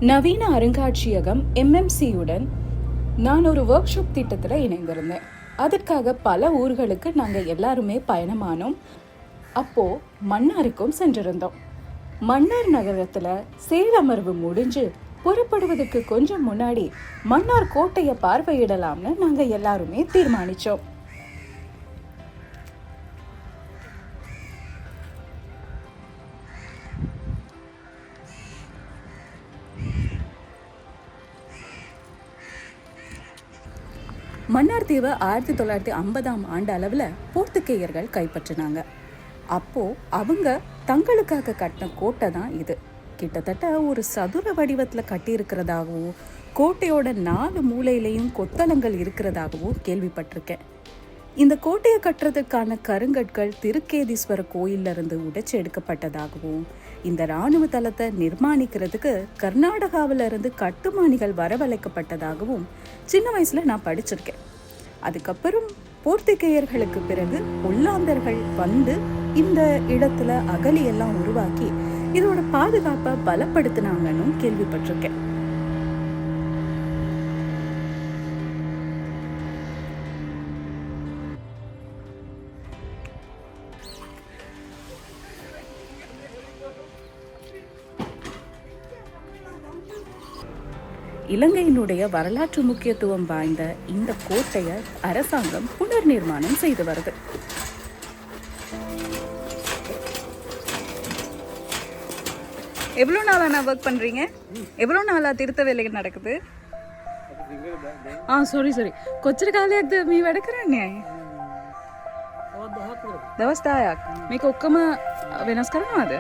நவீன அருங்காட்சியகம் எம்எம்சியுடன் நான் ஒரு ஒர்க் ஷாப் திட்டத்தில் இணைந்திருந்தேன். அதற்காக பல ஊர்களுக்கு நாங்கள் எல்லாருமே பயணமானோம். அப்போது மன்னாருக்கும் சென்றிருந்தோம். மன்னார் நகரத்தில் சேலமர்வு முடிஞ்சு புறப்படுவதற்கு கொஞ்சம் முன்னாடி மன்னார் கோட்டையை பார்வையிடலாம்னு நாங்கள் எல்லாருமே தீர்மானித்தோம். மன்னார் தீவை 1950ஆம் ஆண்டு அளவில் போர்த்துகேயர்கள் கைப்பற்றினாங்க. அப்போது அவங்க தங்களுக்காக கட்டின கோட்டை தான் இது. கிட்டத்தட்ட ஒரு சதுர வடிவத்தில் கட்டியிருக்கிறதாகவும் கோட்டையோட 4 மூலையிலையும் கொத்தளங்கள் இருக்கிறதாகவும் கேள்விப்பட்டிருக்கேன். இந்த கோட்டையை கட்டுறதுக்கான கருங்கற்கள் திருக்கேதீஸ்வர கோயிலிருந்து உடைச்சு எடுக்கப்பட்டதாகவும், இந்த இராணுவ தளத்தை நிர்மாணிக்கிறதுக்கு கர்நாடகாவிலிருந்து கட்டுமானிகள் வரவழைக்கப்பட்டதாகவும் சின்ன வயசுல நான் படிச்சிருக்கேன். அதுக்கப்புறம் போர்த்துகேயர்களுக்கு பிறகு ஒல்லாந்தர்கள் வந்து இந்த இடத்துல அகழியெல்லாம் உருவாக்கி இதோட பாதுகாப்பை பலப்படுத்தினாங்கன்னு கேள்விப்பட்டிருக்கேன். இலங்கையினுடைய வரலாற்று முக்கியத்துவம் வாய்ந்த இந்த கோட்டையை அரசாங்கம் புனர் நிர்மாணம் செய்து வருது. எவ்வளோ நாளா நான் ஒர்க் பண்ணுறீங்க? எவ்வளோ நாளா திருத்த வேலைகள் நடக்குது? सॉरी කොච්චර කාලයක්ද මේ වැඩ කරන්නේ? දවස් 10ක්. මේක ඔක්කොම වෙනස් කරනවද?